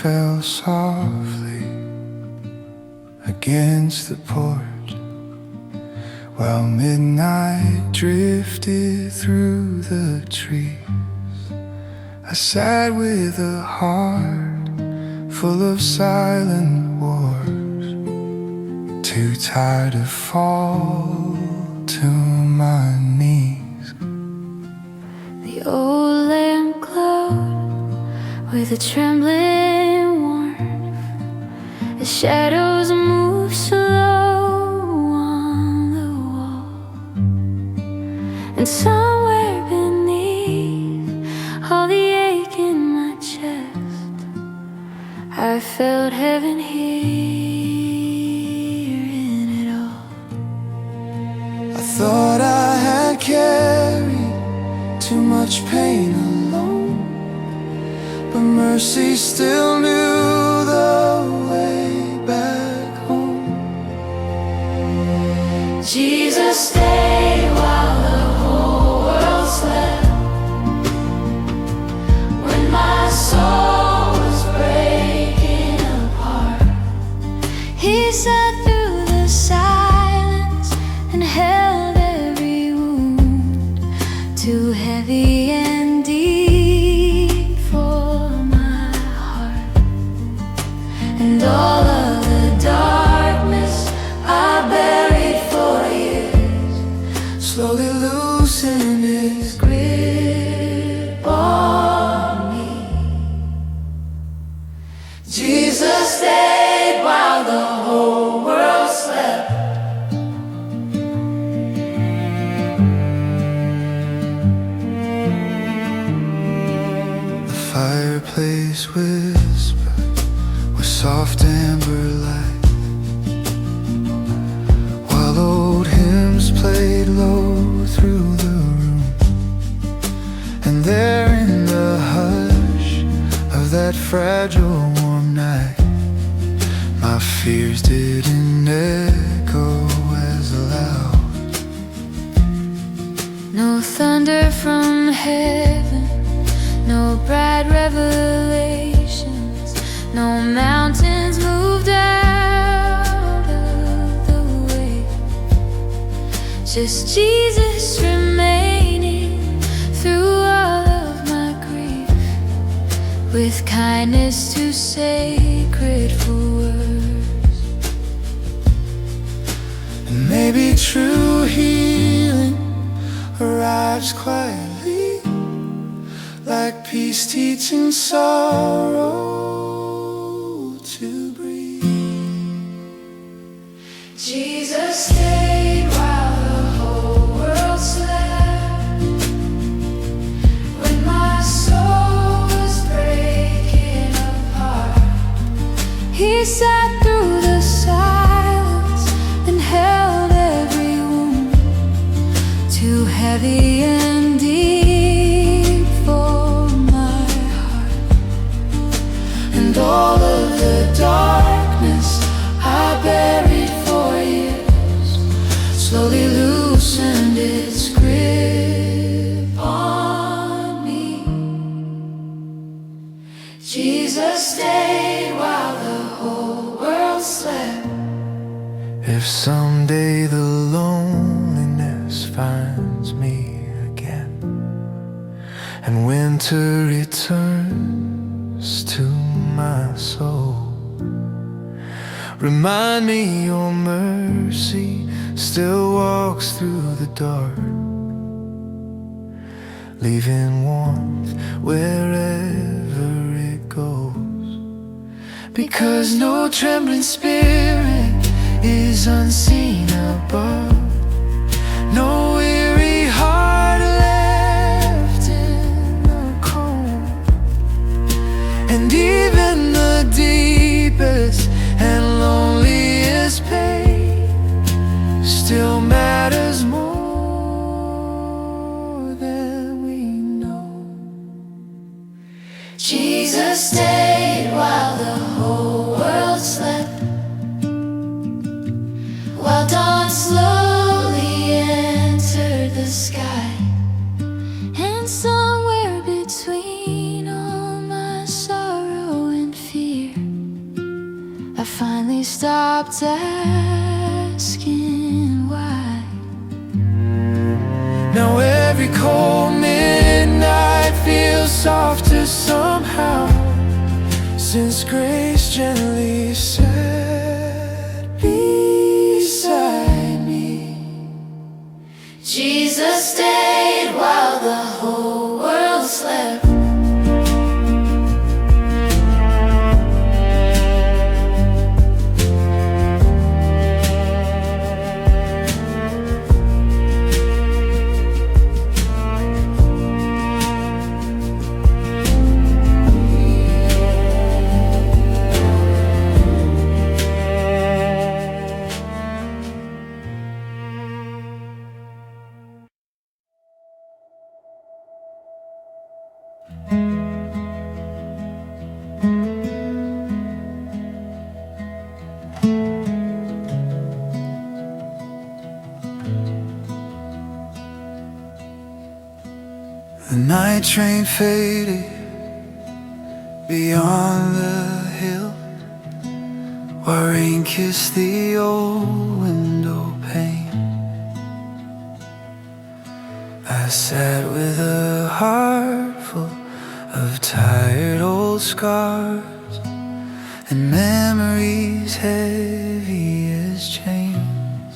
fell softly against the porch, while midnight drifted through the trees. I sat with a heart full of silent wars, too tired to fall to my knees. The old lamp glowed with a trembling warmth. The shadows moved slow on the wall, and somewhere beneath all the ache in my chest, I felt heaven here in it all. I thought I had carried too much pain alone, but mercy still knew the way back home. Jesus stayed while the whole world slept. When my soul was breaking apart, He sat through the silence and held every wound, too heavy and deep for my heart. And all of the darkness I buried for years Slowly loosened His grip on me. Jesus stayed while the whole world slept. The fireplace whispered with soft amber light, while old hymns played low through the room. And there in the hush of that fragile warm night, my fears didn't echo as loud. No thunder from heaven, no bright revelations, no mountains moved out of the way. Just Jesus remaining through all of my grief, with kindness too sacred for words. And maybe true healing arrives quietly, like peace teaching sorrow to breathe. Jesus stayed while the whole world slept. When my soul was breaking apart, He sat through the silence and held every wound, too heavy and deep for my heart. And all of the darkness I buried for years slowly loosened its grip On me, Jesus stayed while the whole world slept. If someday the loneliness finds me again, and winter returns to my soul, remind me your mercy still walks through the dark, leaving warmth wherever it goes. Because no trembling spirit is unseen above, no weary heart left in the cold. And even the deepest and loneliest pain still matters more than we know. Jesus stayed while the whole world slept, while dawn slowly enters finally stopped asking why. Now every cold midnight feels softer somehow, since grace gently sat beside me. Jesus stayed while the whole world slept. The night train faded beyond the hill, while rain kissed the old window pane. I sat with a heart full of tired old scars and memories heavy as chains.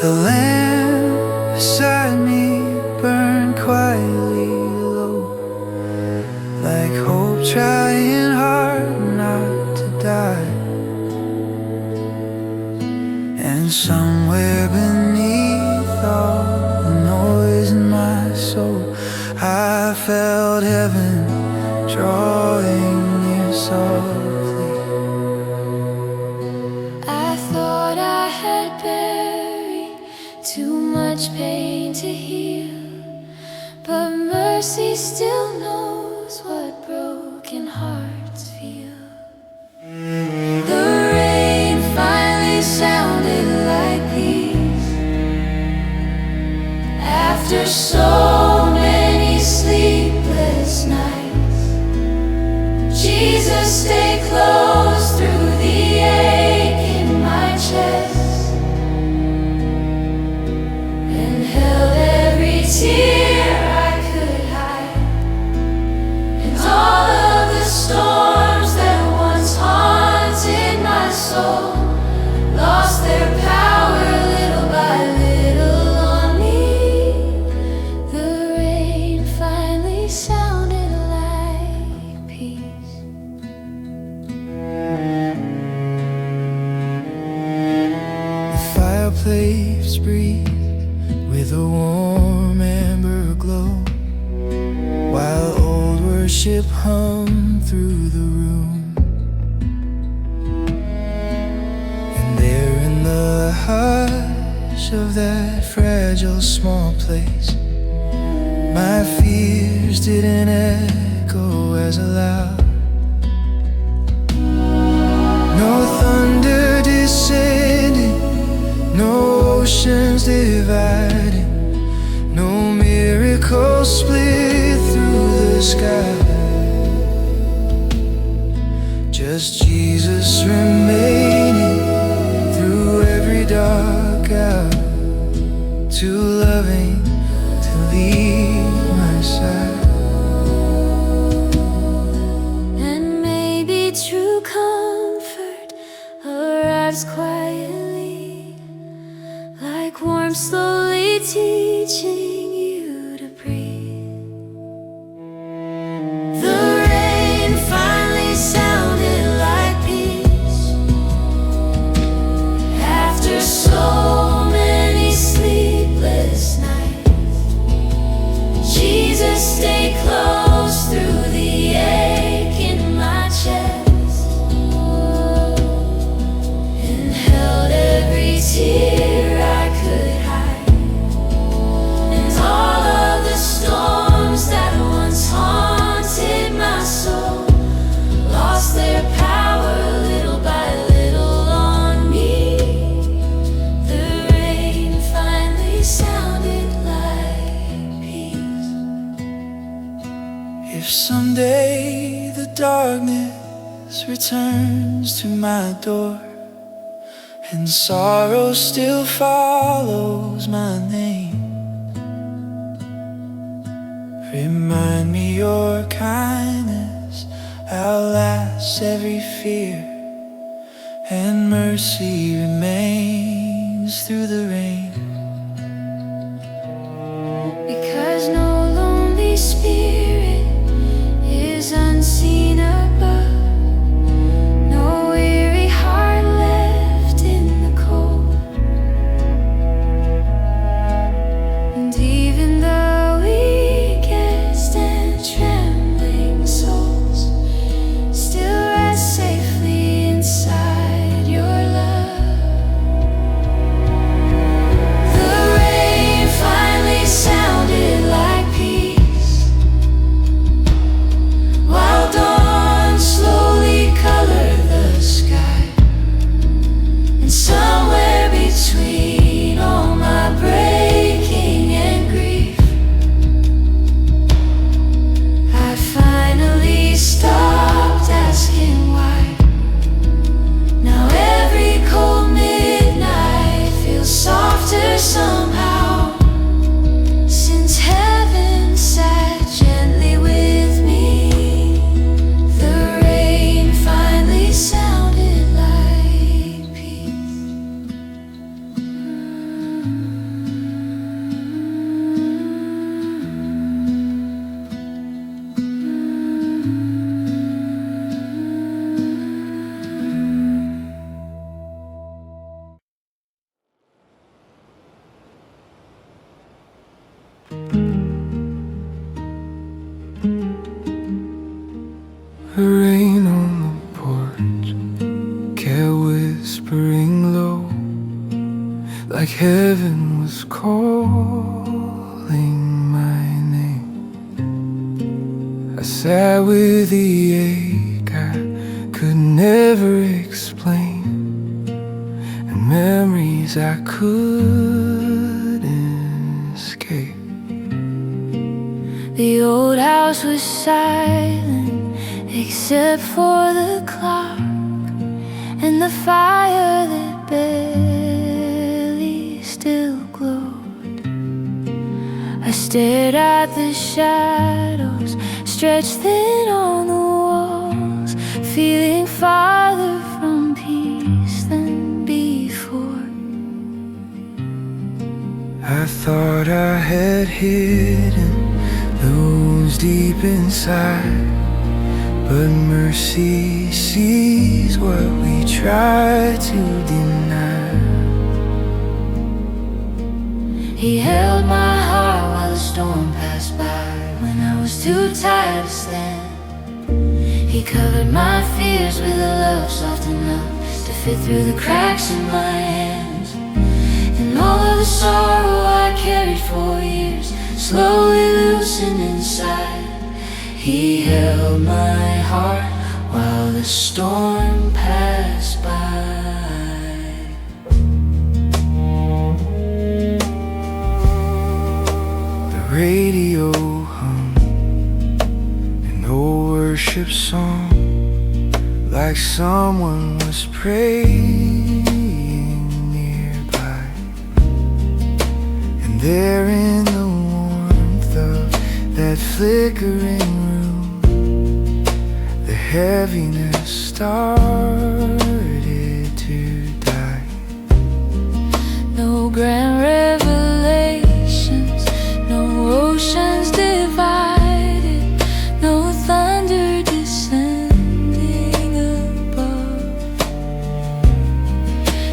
The lamp beside me burned quietly low, like hope trying hard not to die. And somewhere beneath all the noise in my soul, I felt heaven drawing near softly. I thought I had buried too much pain to heal, but mercy still knows what broken hearts feel. The rain finally sounded like peace after so many sleepless nights. Jesus stayed close through the ache in my chest and held every tear I could hide, and all of the storms that once haunted my soul lost their power little by little on me. The rain finally sounded like peace. The fireplace breathed with a warm amber glow, while old worship hummed through the room. And there in the hush of that fragile small place, my fears didn't echo as loud. No thunder descending, no oceans dividing, no miracle split through the sky. Just Jesus remaining through every dark hour, too loving to leave my side. And maybe true comfort arrives quietly, like warmth slowly teaching you to breathe. The rain finally sounded like peace after so many sleepless nights. Jesus stayed close through the ache in my chest and held every tear I could hide, and returns to my door, and sorrow still follows my name. Remind me your kindness outlasts every fear, and mercy remains through the rain. Because no lonely spirit is unseen above, no weary heart left in the cold. And even the weakest and trembling souls still rest safely inside your love. The rain finally sounded like peace, while dawn slowly colored the sky. And somewhere between all my breaking and grief, I finally stopped asking why. Now every cold midnight feels softer somehow, since heaven sat gently with me. The rain finally sounded like peace. Rain on the porch, cat whispering low, like heaven was calling my name. I sat with the ache I could never explain, and memories I couldn't escape. The old house was silent except for the clock and the fire that barely still glowed. I stared at the shadows stretched thin on the walls, feeling farther from peace than before. I thought I had hidden the wounds deep inside, but mercy sees what we try to deny. He held my heart while the storm passed by, when I was too tired to stand. He covered my fears with a love soft enough to fit through the cracks in my hands. And all of the sorrow I carried for years slowly loosened inside. He held my heart while the storm passed by. The radio hummed an old worship song, like someone was praying nearby. And there in the warmth of that flickering room, the heaviness started to die. No grand revelations, no oceans divided, no thunder descending above.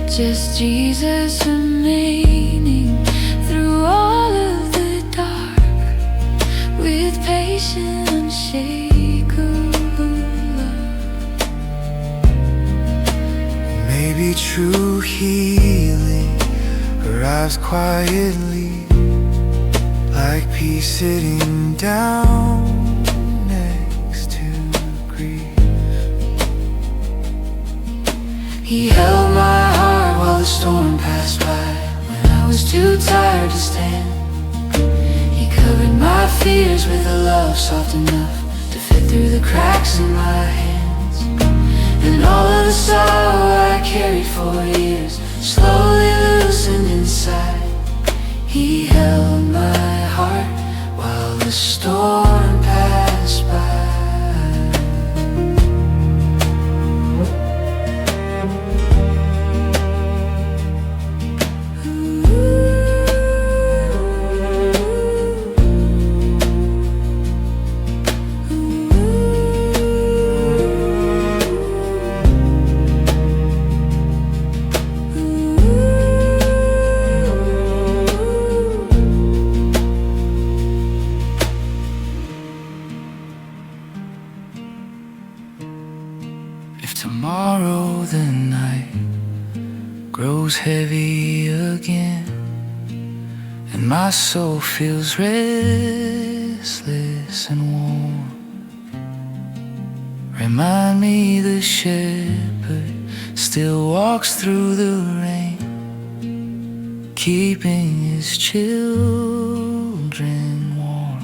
Just Jesus remaining through all of the dark, with patient, unshakable love. Maybe true healing arrives quietly, like peace sitting down next to grief. He held my heart while the storm passed by, when I was too tired to stand. He covered my fears with a love soft enough to fit through the cracks in my hands. And all of the sorrow I carried for years slowly loosened inside. He held my heart while the storm passed by. If tomorrow the night grows heavy again and my soul feels restless and warm, remind me the shepherd still walks through the rain, keeping his children warm.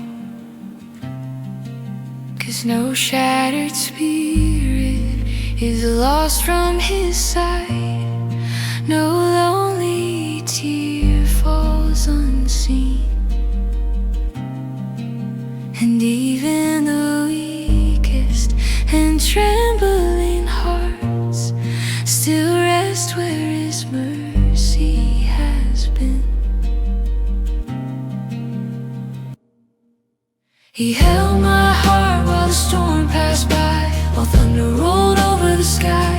'Cause no shattered spirit is lost from his sight. No lonely tear falls unseen. And even the weakest and trembling hearts still rest where his mercy has been. He held my heart while the storm passed by, while thunder rolled over the sky.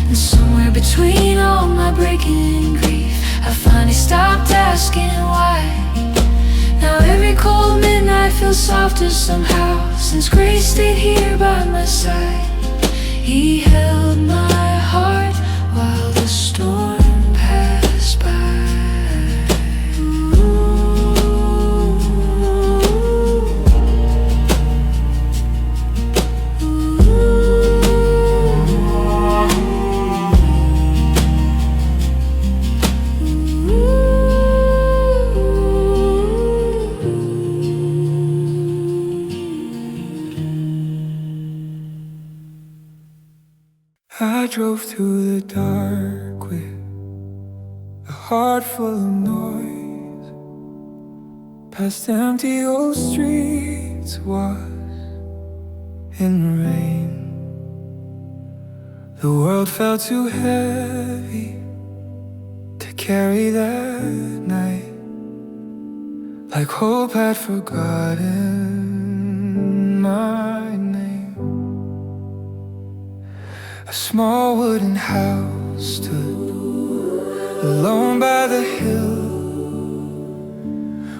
And somewhere between all my breaking grief, I finally stopped asking why. Now every cold midnight feels softer somehow, since grace stayed here by my side. He held my heart while the storm passed by. I drove through the dark with a heart full of noise, past empty old streets, washed in rain. The world felt too heavy to carry that night, like hope had forgotten my name. A small wooden house stood alone by the hill,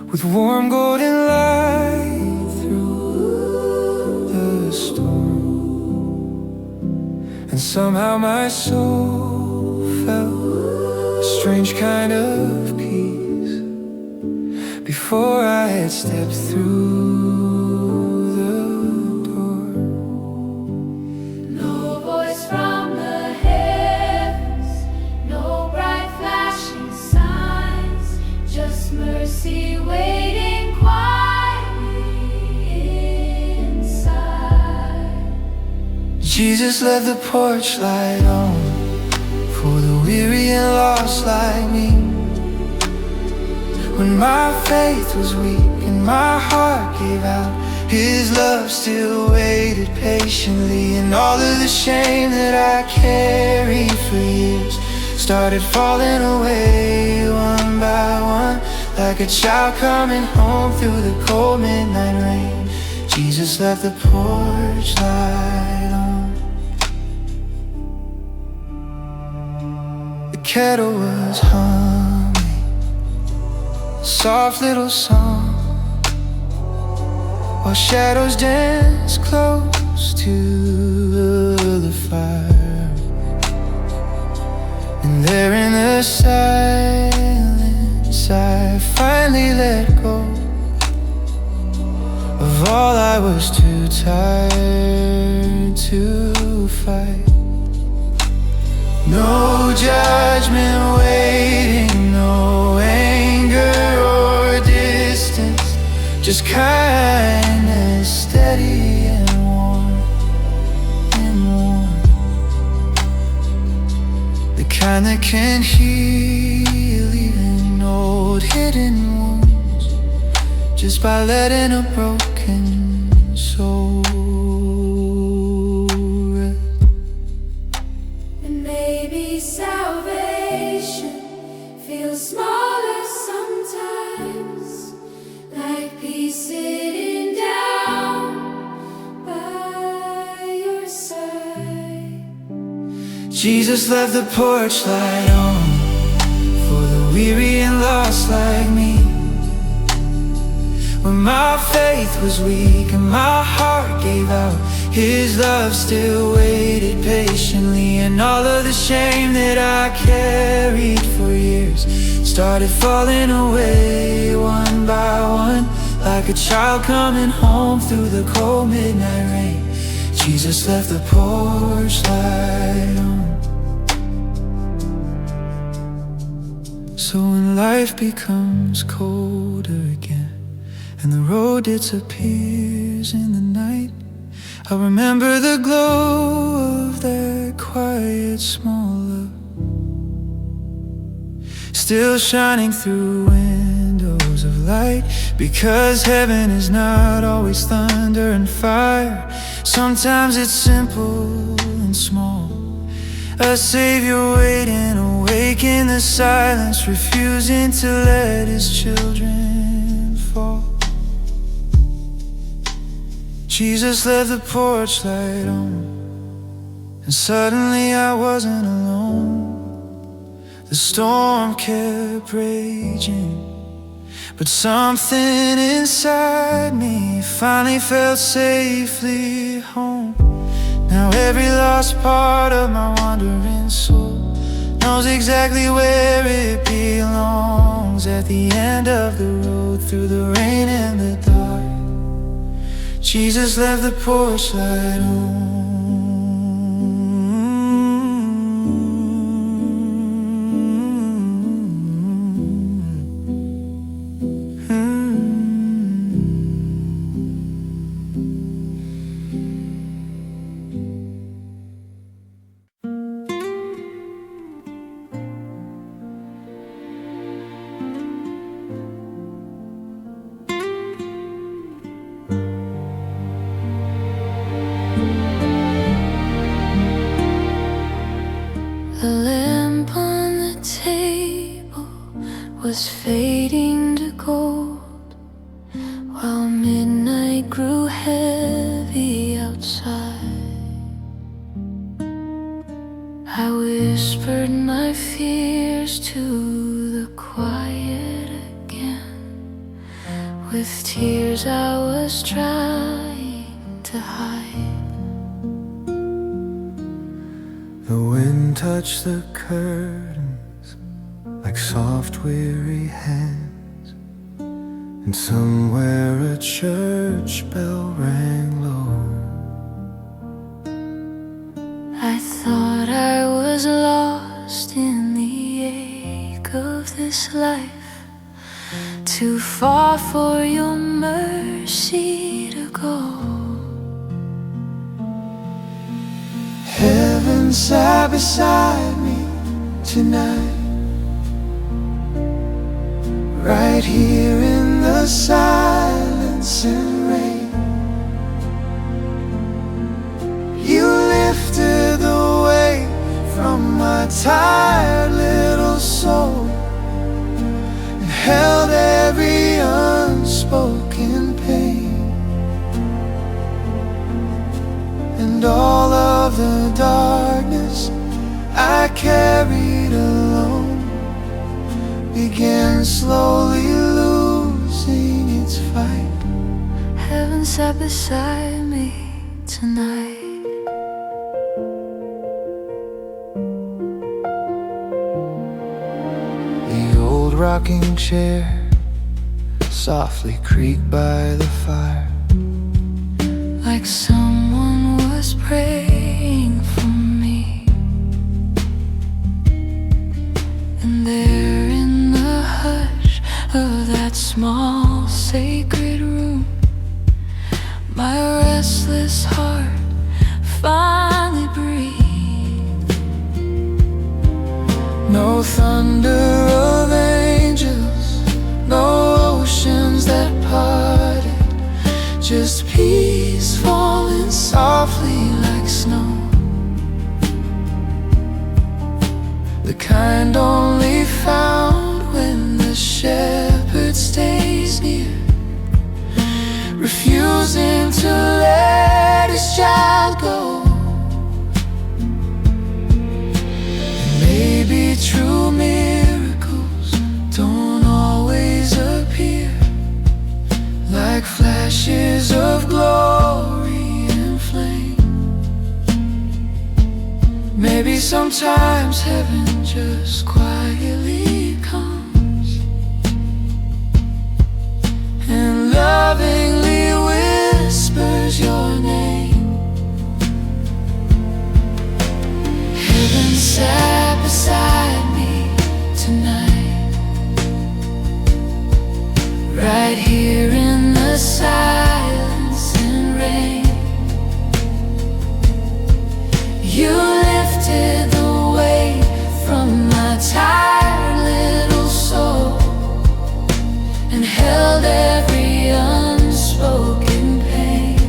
with warm golden light through the storm. And somehow my soul felt a strange kind of peace before I had stepped through. Waiting quietly inside. Jesus left the porch light on for the weary and lost like me. When my faith was weak and my heart gave out, His love still waited patiently. And all of the shame that I carried for years started falling away one by one, like a child coming home through the cold midnight rain. Jesus left the porch light on. The kettle was humming a soft little song, while shadows danced close to the fire. And there in the silence I finally let go of all I was too tired to fight. No judgment waiting, no anger or distance, just kindness steady and warm and warm. kind that can heal even old hidden wounds, just by letting a broken soul rest. And maybe salvation feels smaller sometimes, like peace sitting down by your side. Jesus left the porch light on for the weary and lost like me. When my faith was weak and my heart gave out, His love still waited patiently. And all of the shame that I carried for years started falling away one by one, like a child coming home through the cold midnight rain. Jesus left the porch light on. So when life becomes colder again and the road disappears in the night, I'll remember the glow of that quiet small love, still shining through windows of light. Because heaven is not always thunder and fire, sometimes it's simple and small. A Savior waiting, awake in the silence, refusing to let His children fall. Jesus left the porch light on, and suddenly I wasn't alone. The storm kept raging, but something inside me finally felt safely home. Now every lost part of my wandering soul knows exactly where it belongs, at the end of the road, through the rain and the dark. Jesus left the porch light on. The lamp on the table was fading to gold, while midnight grew heavy outside. I whispered my fears to the quiet again. With tears I was trying to hide. The wind touched the curtains like soft weary hands, and somewhere a church bell rang low. I thought I was lost in the ache of this life, too far for your mercy to go. Heaven sat beside me tonight, right here in the silence and rain. You lifted the weight from my tired little soul and held every unspoken pain. And all of the darkness I carried alone began slowly losing its fight. Heaven sat beside me tonight. The old rocking chair softly creaked by the fire, Like someone was praying for me. And there in the hush of that small sacred room, my restless heart finally breathed. No thunder of angels, no oceans that parted, just peace falling softly like snow. The kind only found when the shepherd stays near, refusing to let his child go. And maybe true miracles don't always appear like flashes of glory and flame. Maybe sometimes heaven just quietly comes and lovingly whispers your name. Heaven sat beside me tonight, right here in the silence and rain. You lifted the weight from my tired little soul and held every unspoken pain.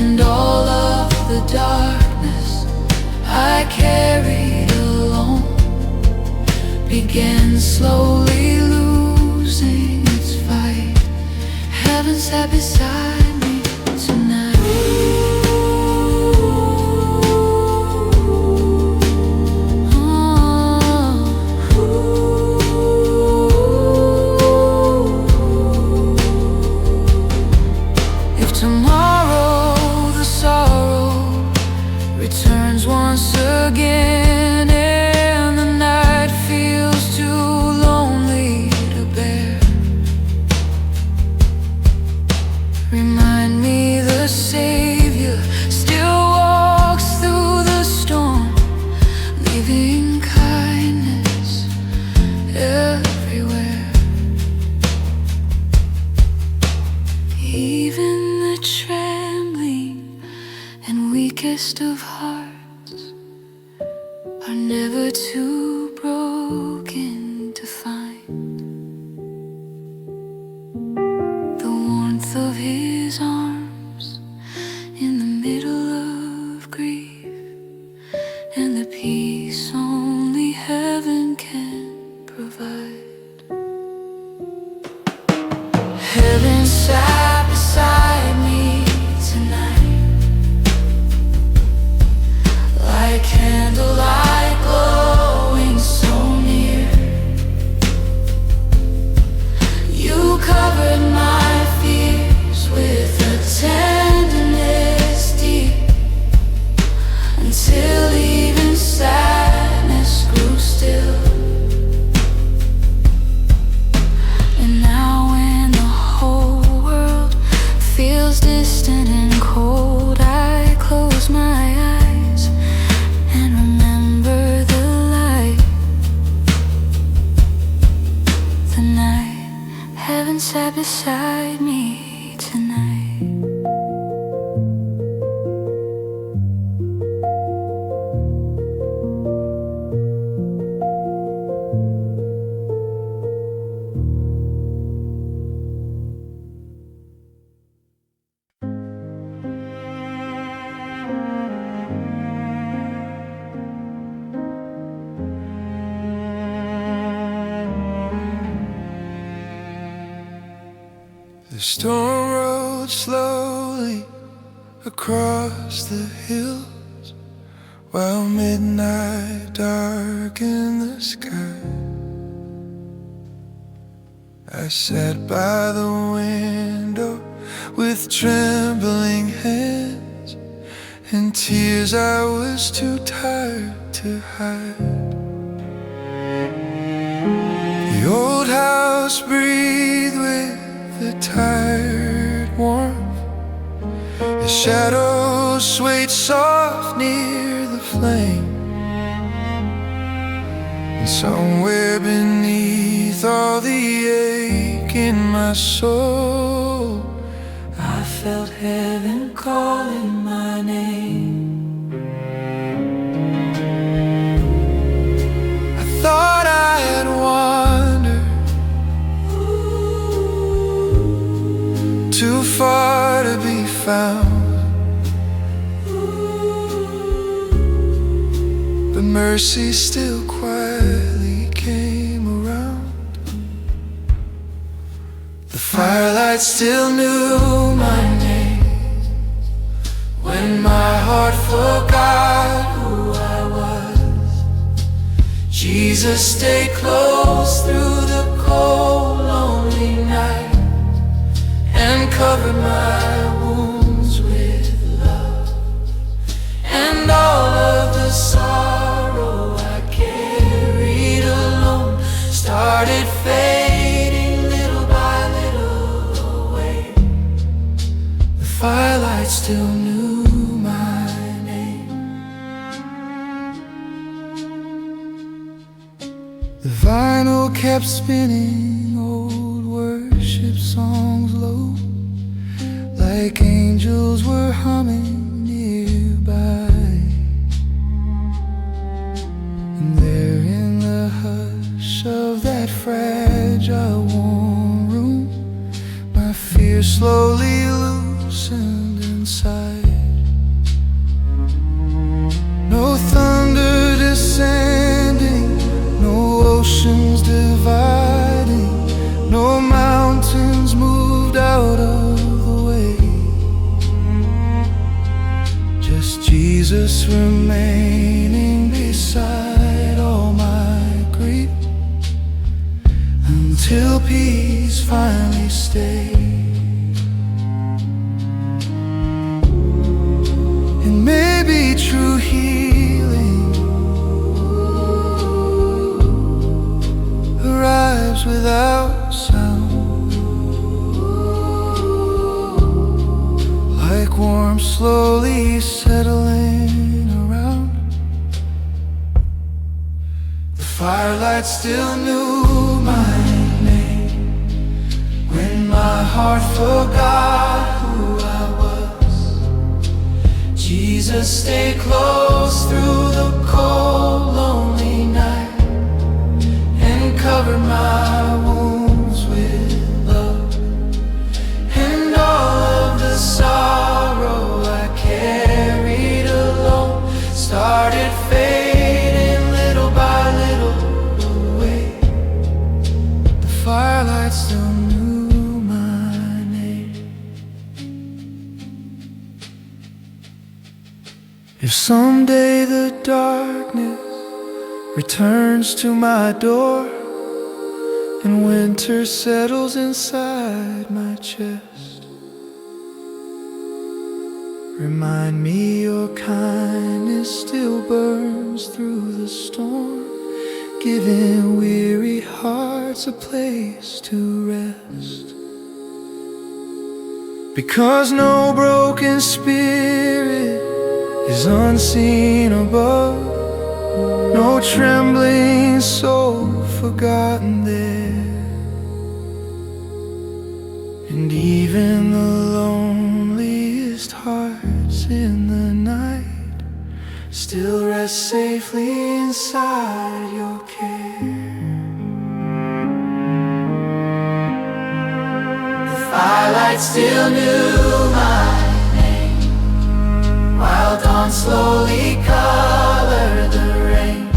And all of the darkness I carried alone began slowly losing its fight. Heaven sat beside me tonight. If tomorrow the sorrow returns once again and the night feels too lonely to bear, remind me the Savior still walks through the storm, leaving kindness everywhere. Even the trembling and weakest of hearts are never too broken to find the warmth of His arms in the middle of grief, and the peace only heaven can provide. Heaven sat beside me tonight, like candlelight glowing so near. You covered my fears with a tenderness deep, until even sadness grew still. And now when the whole world feels distant and cold, I close my eyes and remember the light. The night heaven sat beside me tonight. The storm rode slowly across the hills, while midnight darkened the sky. I sat by the window with trembling hands and tears I was too tired to hide. The old house breathed with the tired warmth, the shadows swayed soft near the flame, and somewhere beneath all the ache in my soul, I felt heaven calling my name. but mercy still quietly came around. The firelight still knew my name when my heart forgot who I was. Jesus stayed close through the cold, lonely night and covered my wounds with love. And all of the sorrow I carried alone started fading little by little away. The firelight still knew my name. The vinyl kept spinning old worship songs low, like angels were humming nearby. And there in the hush of that fragile warm room, my fear slowly loosened inside. No thunder descending, no oceans dividing, no mountains moved out of the way. Just Jesus remaining beside all my grief, until peace finally stayed. And maybe true healing arrives without sound, like warmth slowly settling around. The firelight still knew my name when my heart forgot who I was. Jesus stayed close through the cold, lonely night and covered my wounds with love. And all of the sorrow I carried alone started fading little by little away. The firelight still knew my name. If someday the darkness returns to my door and winter settles inside my chest, remind me your kindness still burns through the storm, giving weary hearts a place to rest. Because no broken spirit is unseen above, no trembling soul forgotten there. And even the loneliest hearts in the night still rest safely inside your care. The firelight still knew my name, while dawn slowly colored the rain.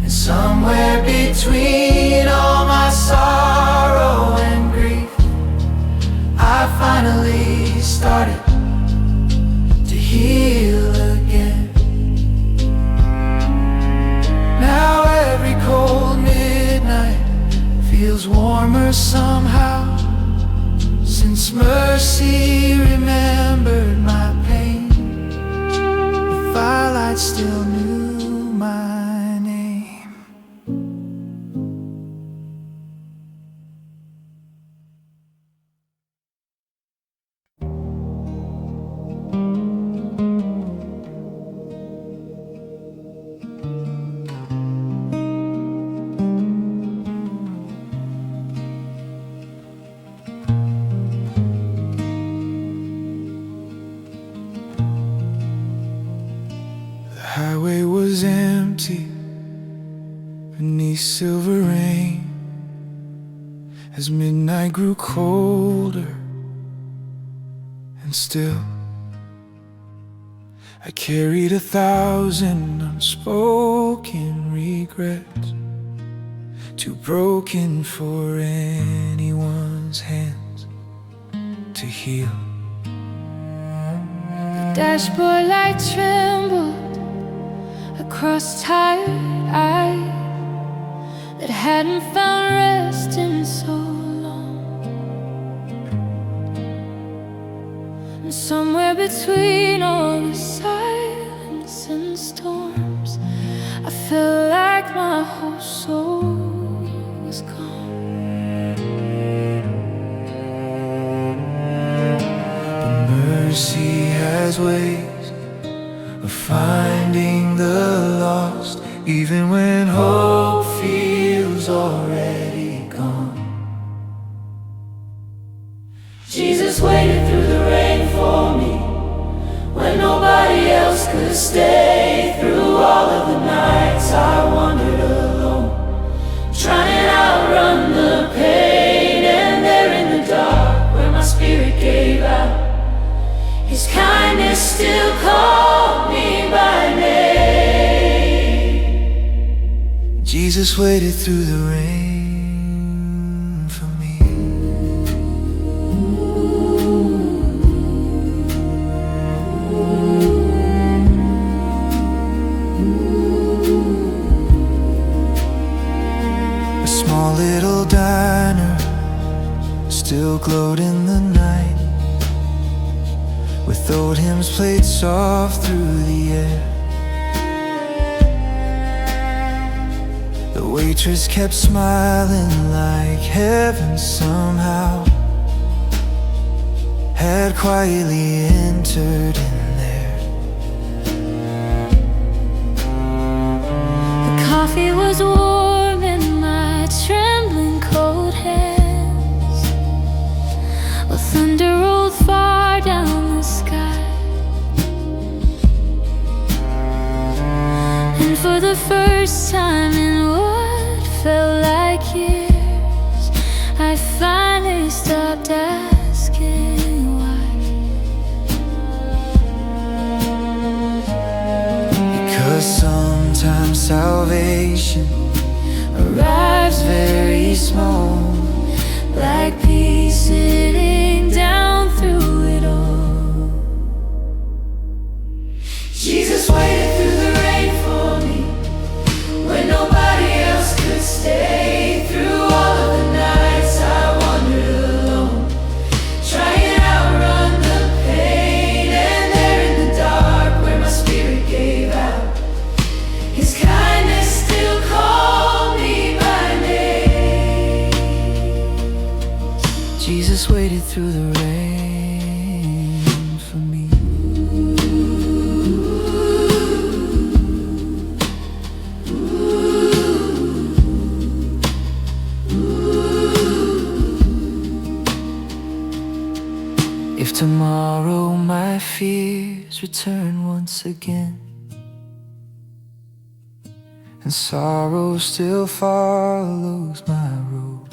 And somewhere between all my sorrow and grief, I finally started to heal again. Now every cold midnight feels warmer somehow, since mercy remembered my pain. The firelight still knew my name. The highway was empty beneath silver rain, as midnight grew colder and still. I carried 1,000 unspoken regrets, too broken for anyone's hands to heal. The dashboard light trembled across tired eyes that hadn't found rest in so long. And somewhere between all the silence and storms, I felt like my whole soul was gone. But mercy has ways of finding the lost, even when hope feels already gone. Jesus waited through the rain for me when nobody else could stay. Through all of the nights I wandered alone, trying to outrun the pain. And there in the dark, where my spirit gave out, His kindness still called me by name. Jesus waited through the rain for me. A small little diner still glowed in the night, with old hymns played soft through the air. The waitress kept smiling like heaven somehow had quietly entered in there. The coffee was warm in my trembling cold hands, while thunder rolled far down the sky. And for the first time in what felt like years, I finally stopped asking why. Because sometimes salvation arrives very small, Like peace sitting down through it all. Jesus waited through the rain for me when nobody else could stay. Through all of the nights I wandered alone, trying to outrun the pain. And there in the dark, where my spirit gave out, His kindness still called me by name. Jesus waited through the rain for me. If tomorrow my fears return once again, and sorrow still follows my road,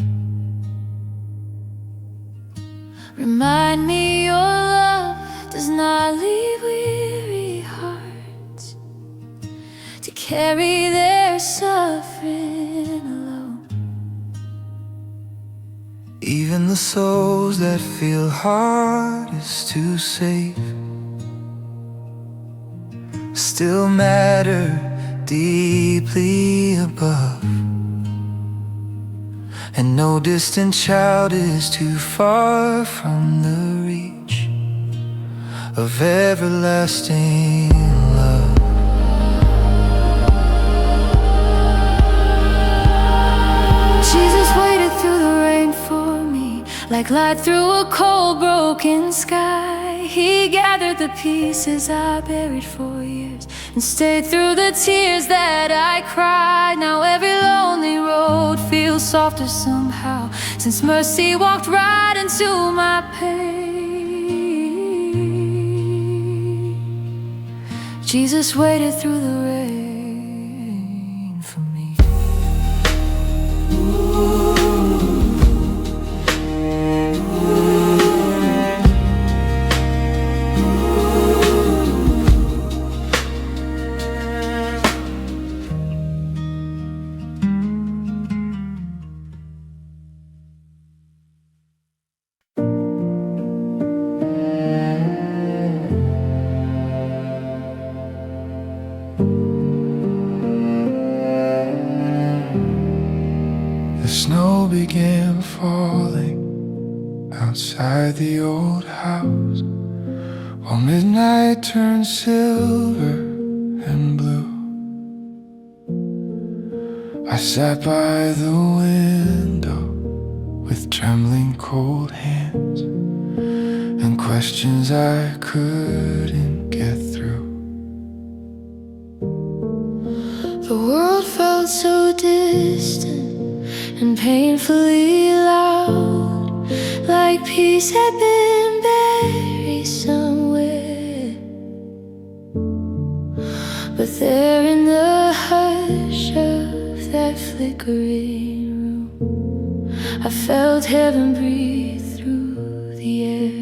Remind me your love does not leave weary hearts to carry their suffering alone. even the souls that feel hardest to save still matter deeply above. And no distant child is too far from the reach of everlasting love. Jesus waited through the rain for me, like light through a cold, broken sky. He gathered the pieces I buried for years and stayed through the tears that I cried. Now every lonely road feels softer somehow, since mercy walked right into my pain. Jesus waited through the rain for me. began falling outside the old house, while midnight turned silver and blue. I sat by the window with trembling cold hands and questions I couldn't get through. The world felt so distant and painfully loud, like peace had been buried somewhere. But there in the hush of that flickering room, I felt heaven breathe through the air.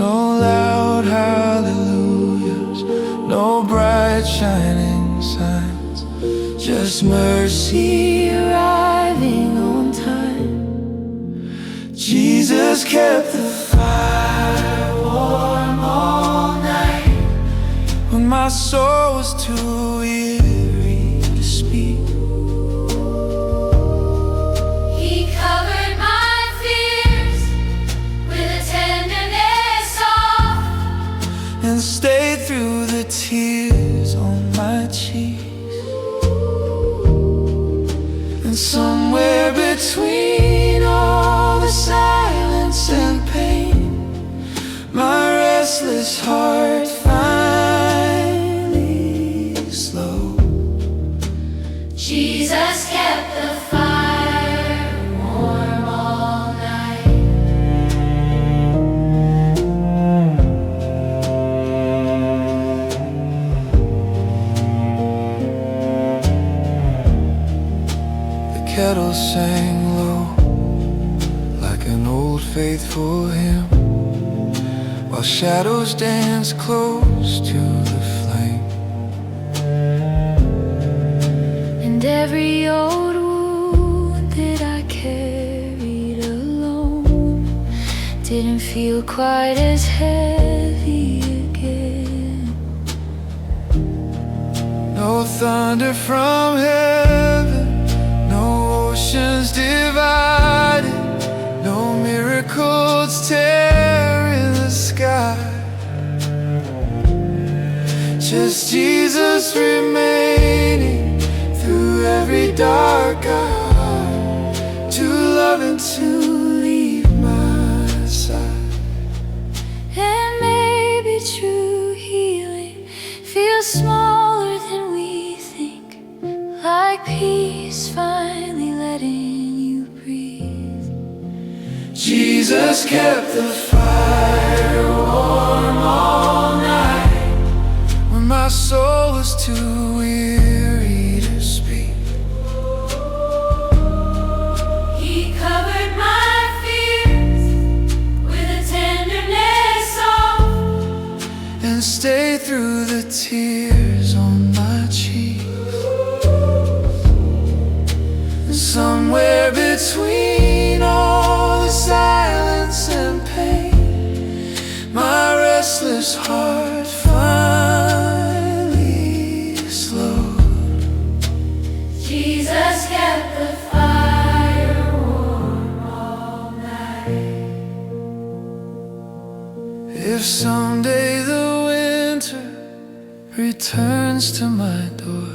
No loud hallelujahs, no bright shining signs, just mercy Arriving on time. Jesus kept the fire warm all night when my soul was too weary to speak. He covered my fears with a tenderness soft And stayed through the tears on my cheeks. And somewhere between all the silence and pain, my restless heart finally slowed. Jesus kept the fire warm all night. The kettle sang low like an old faithful hymn, while shadows danced close to the flame. And every old wound that I carried alone didn't feel quite as heavy again. No thunder from heaven, no oceans divided, no miracles tearing the sky. Just Jesus remaining through every dark hour, to love and to leave my side. And maybe true healing feels smaller than we think, like peace finally letting you breathe. Jesus kept the fire warm all night when my soul was too weary to speak. He covered my fears with a tenderness soft And stayed through the tears on my cheeks. And somewhere between all the silence and pain, my restless heart finally slowed. Jesus kept the fire warm all night. If someday the winter returns to my door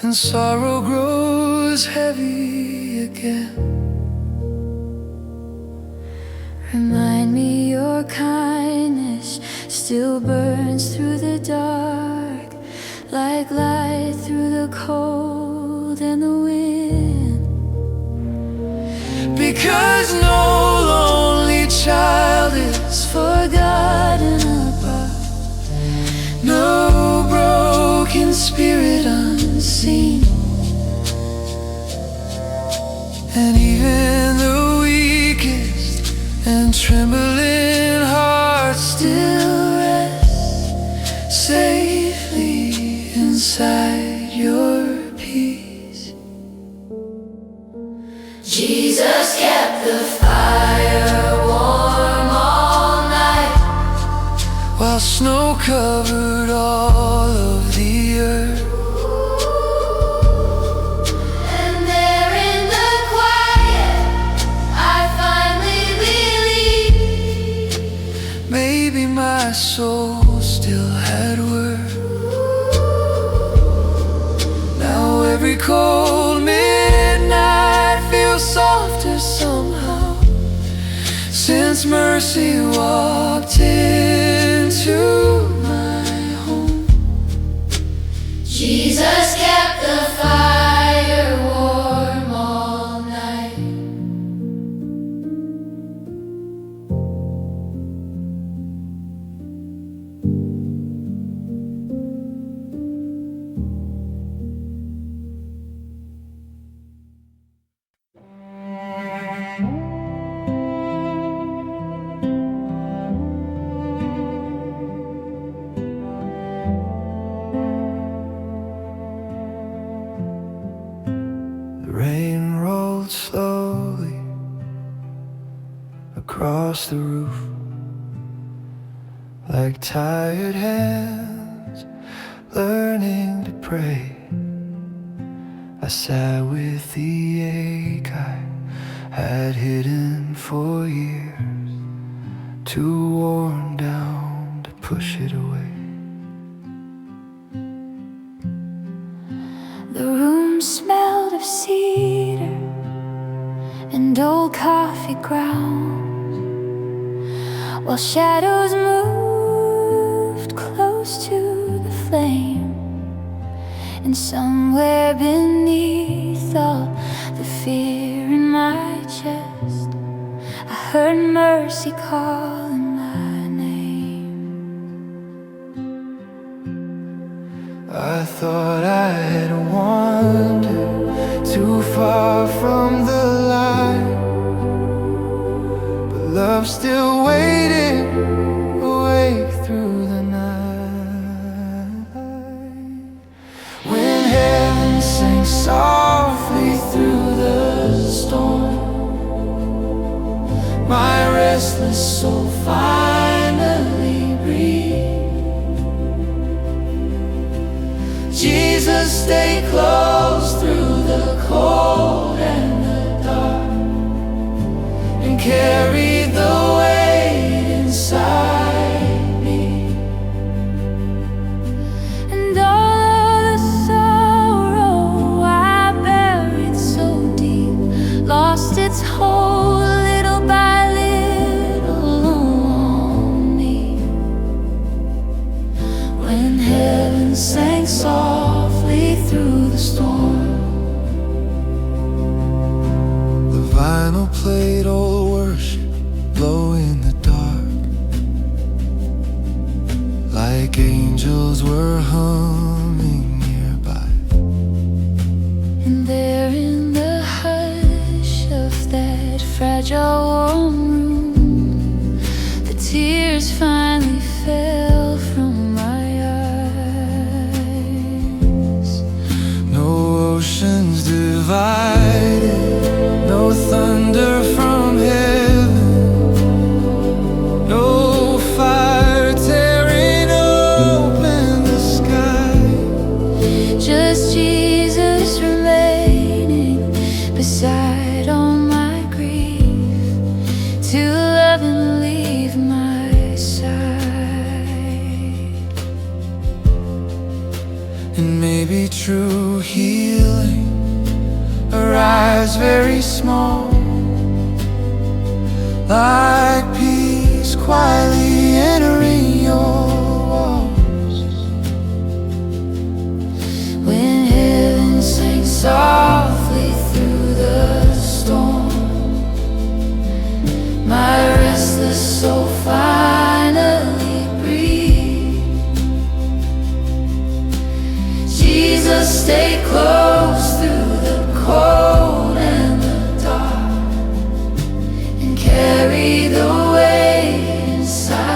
and sorrow grows heavy again, Remind me your kindness still burns through the dark, like light through the cold and the wind. because no lonely child is forgotten above, no broken spirit unseen. And even the weakest and trembling heart still rests safely inside your peace. Jesus kept the fire warm all night, while snow covered all of the earth. and there soul still had worth. Now every cold midnight feels softer somehow, since mercy walked into my home. Jesus kept the fire warm all night. The rain rolled slowly across the roof, like tired hands learning to pray. I sat with the ache I had hidden for years, too worn down to push it away. The room smelled of cedar and old coffee grounds, while shadows moved close to the flame. And somewhere beneath all the fear in my chest, I heard mercy calling my name. I thought I had wandered too far from the light, but love still waited, awake through the night. When heaven sang softly through the storm, my restless soul finally breathed. Jesus, stay close through the cold and the dark, and carry the weight inside me. And all of the sorrow I buried so deep lost its hold little by little on me. When heaven sang softly through the storm, The vinyl played old worship low in the dark, like angels were humming nearby. and there in the hush of that fragile warm room, the tears finally fell from my eyes. No oceans divided, no thunder from heaven, no fire tearing open the sky. Just Jesus remaining beside all my grief, to love and leave my side. And maybe true healing arrives very small, like peace quietly entering your walls. When heaven sang softly through the storm, my restless soul finally breathed. Jesus, stay close through the cold and the dark, and carry the weight inside.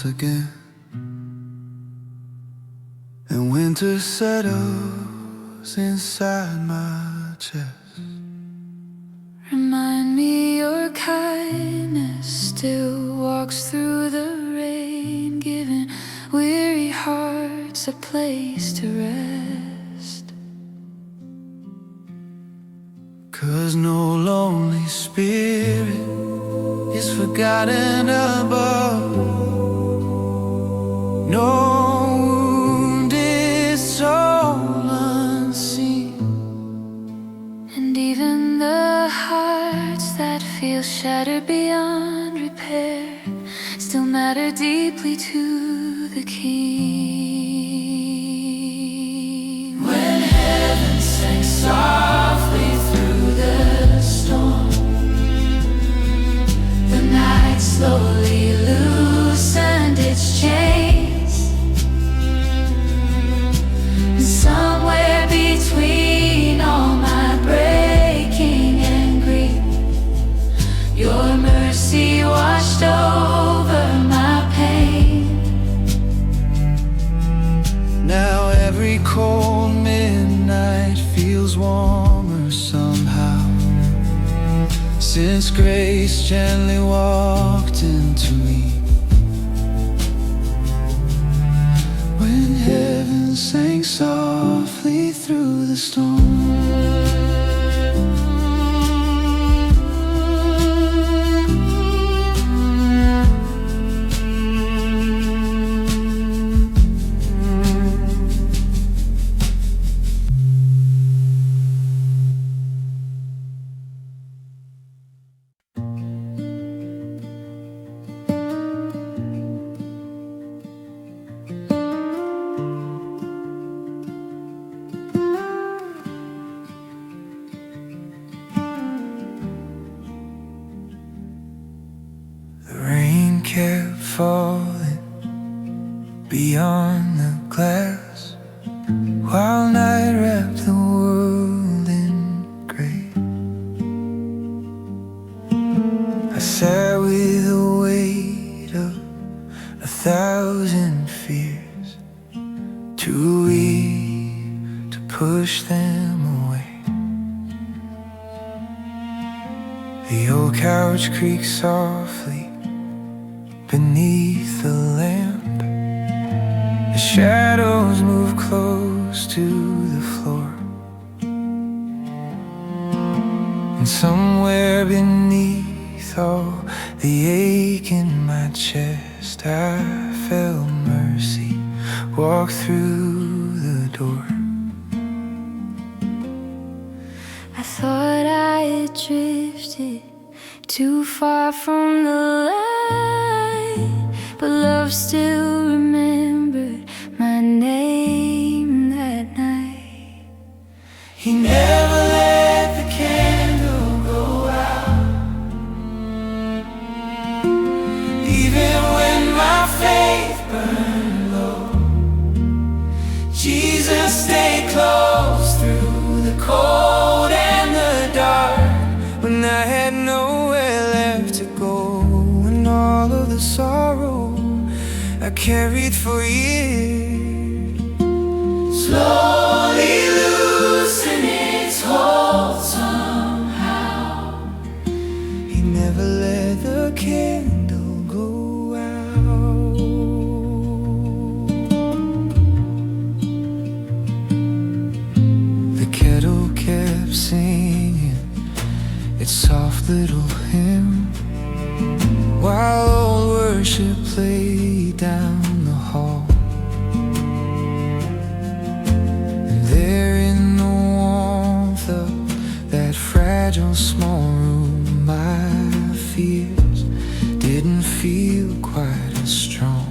once again, and winter settles inside my chest. Remind me your kindness still walks through the rain, giving weary hearts a place to rest. 'Cause no lonely spirit is forgotten above, no wounded soul unseen, And even the hearts that feel shattered beyond repair still matter deeply to the King. When heaven sang softly through the storm, the night slowly loosened its chains, and somewhere between all my breaking and grief, your mercy washed over my pain. now every cold midnight feels warmer somehow, since grace gently walked into me. When heaven sang softly through the storm, the rain kept falling beyond the glass, while night wrapped the world in gray. I sat with the weight of 1,000 fears, too weak to push them away. The old couch creaks softly beneath the lamp, the shadows move close to the floor, and somewhere beneath all the ache in my chest, I felt mercy walk through the door. I thought I had drifted too far from the light, but love still remembered my name that night. He never let the candle go out, even when my faith burned low. Jesus stayed close through the cold and the dark, when I had nowhere left to go, and all of the sorrow I carried for years slowly loosen its hold somehow. He never let the candle go out. The kettle kept singing its soft little hymn, while old worship played down the hall. And there in the warmth of that fragile small room, my fears didn't feel quite as strong.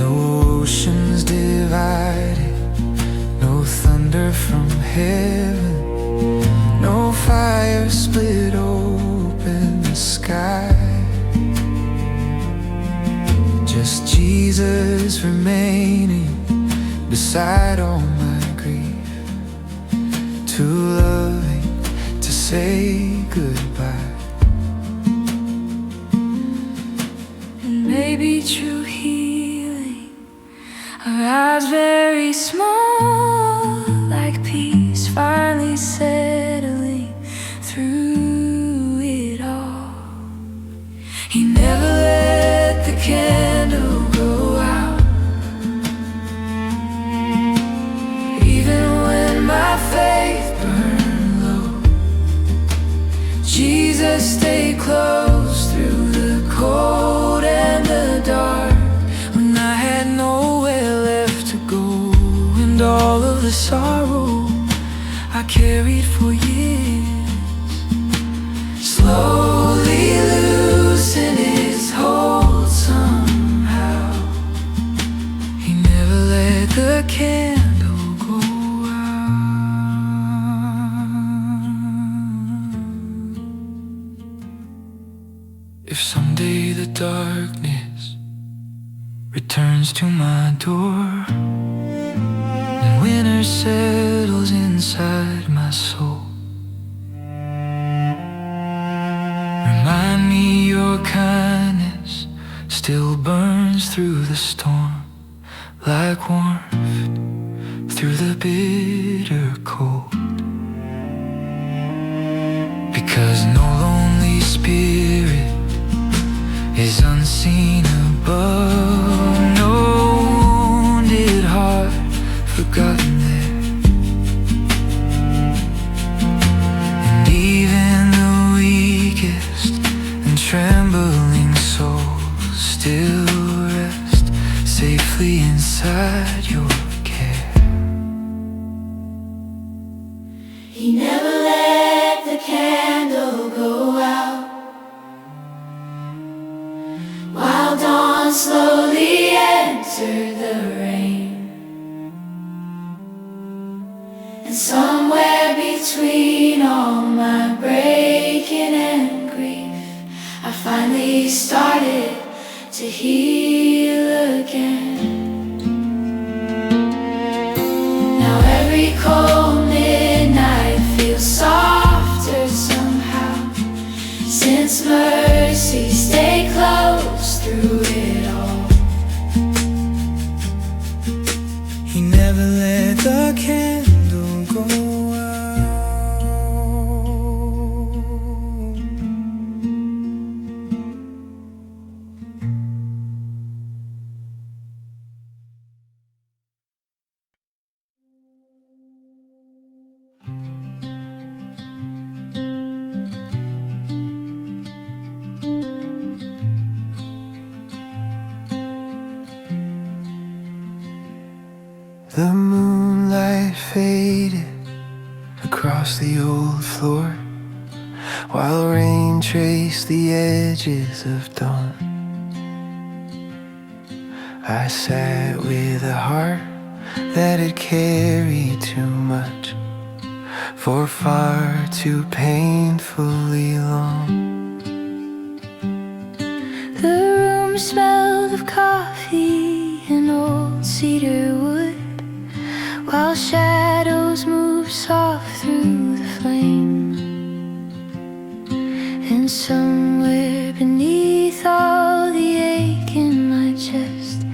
No oceans divided, no thunder from heaven, no fire split open the sky. Just Jesus remaining beside all my grief, too loving to say goodbye. maybe true healing. Our eyes very small, like peace finally settling through it all. He never let the candle go out, even when my faith burned low. Jesus stayed close through the cold and the dark, when I had nowhere left to go, and all of the sorrow I carried for years slowly loosen its hold somehow. He never let the candle go out. If someday the darkness returns to my door, and winter settles inside my soul, remind me your kindness still burns through the storm, like warmth through the bitter cold. Because no lonely spirit is unseen above, no wounded heart forgotten there, and even the weakest and trembling souls still rest safely inside your care. He never let the candle go out, while dawn slowly entered the rain. And somewhere between all my breaking and grief, I finally started to heal again. Now every cold midnight feels softer somehow, since mercy stayed close through it all. He never let the candle go out. The moonlight faded across the old floor, while rain traced the edges of dawn. I sat with a heart that had carried too much for far too painfully long. The room smelled of coffee and old cedar wood, while shadows moved soft through the flame. And somewhere beneath all the ache in my chest,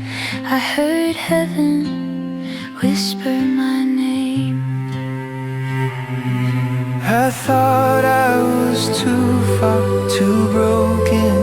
I heard heaven whisper my name. I thought I was too